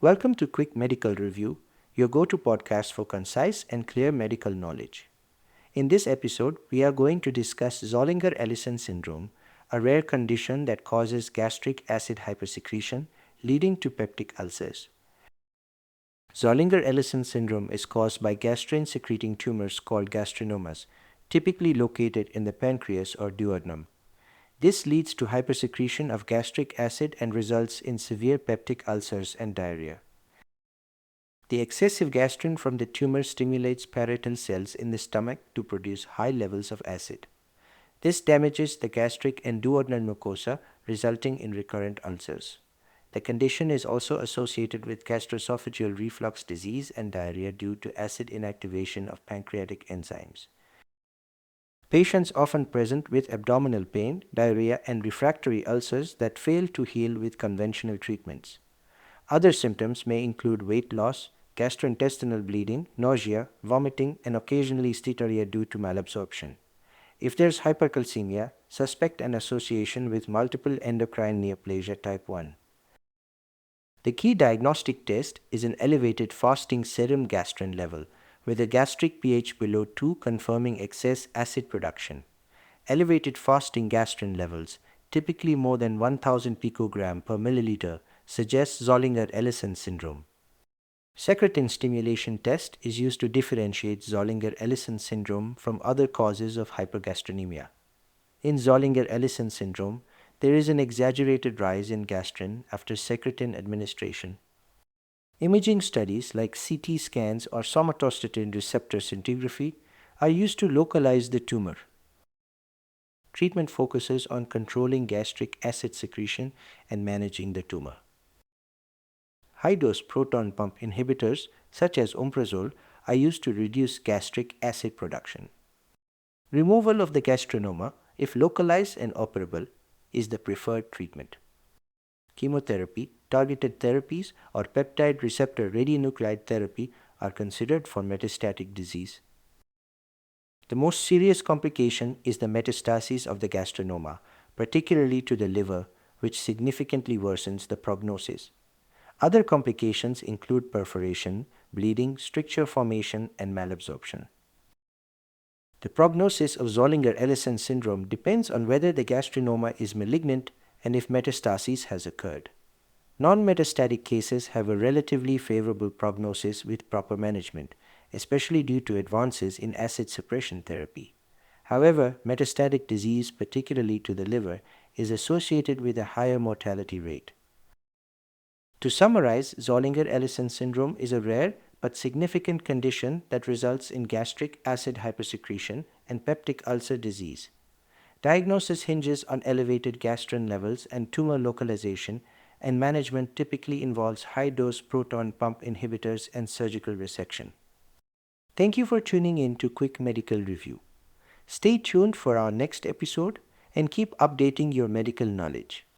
Welcome to Quick Medical Review, your go-to podcast for concise and clear medical knowledge. In this episode, we are going to discuss Zollinger-Ellison Syndrome, a rare condition that causes gastric acid hypersecretion, leading to peptic ulcers. Zollinger-Ellison syndrome is caused by gastrin-secreting tumors called gastrinomas, typically located in the pancreas or duodenum. This leads to hypersecretion of gastric acid and results in severe peptic ulcers and diarrhea. The excessive gastrin from the tumor stimulates parietal cells in the stomach to produce high levels of acid. This damages the gastric and duodenal mucosa, resulting in recurrent ulcers. The condition is also associated with gastroesophageal reflux disease and diarrhea due to acid inactivation of pancreatic enzymes. Patients often present with abdominal pain, diarrhea, and refractory ulcers that fail to heal with conventional treatments. Other symptoms may include weight loss, gastrointestinal bleeding, nausea, vomiting, and occasionally steatorrhea due to malabsorption. If there's hypercalcemia, suspect an association with multiple endocrine neoplasia type 1. The key diagnostic test is an elevated fasting serum gastrin level, with a gastric pH below 2 confirming excess acid production. Elevated fasting gastrin levels, typically more than 1000 picogram per milliliter, suggests Zollinger-Ellison syndrome. Secretin stimulation test is used to differentiate Zollinger-Ellison syndrome from other causes of hypergastrinemia. In Zollinger-Ellison syndrome, there is an exaggerated rise in gastrin after secretin administration. Imaging studies like CT scans or somatostatin receptor scintigraphy are used to localize the tumor. Treatment focuses on controlling gastric acid secretion and managing the tumor. High-dose proton pump inhibitors, such as omeprazole, are used to reduce gastric acid production. Removal of the gastrinoma, if localized and operable, is the preferred treatment. Chemotherapy, targeted therapies, or peptide receptor radionuclide therapy are considered for metastatic disease. The most serious complication is the metastasis of the gastrinoma, particularly to the liver, which significantly worsens the prognosis. Other complications include perforation, bleeding, stricture formation, and malabsorption. The prognosis of Zollinger-Ellison syndrome depends on whether the gastrinoma is malignant and if metastasis has occurred. Non-metastatic cases have a relatively favorable prognosis with proper management, especially due to advances in acid suppression therapy. However, metastatic disease, particularly to the liver, is associated with a higher mortality rate. To summarize, Zollinger-Ellison syndrome is a rare but significant condition that results in gastric acid hypersecretion and peptic ulcer disease. Diagnosis hinges on elevated gastrin levels and tumor localization, and management typically involves high-dose proton pump inhibitors and surgical resection. Thank you for tuning in to Quick Medical Review. Stay tuned for our next episode and keep updating your medical knowledge.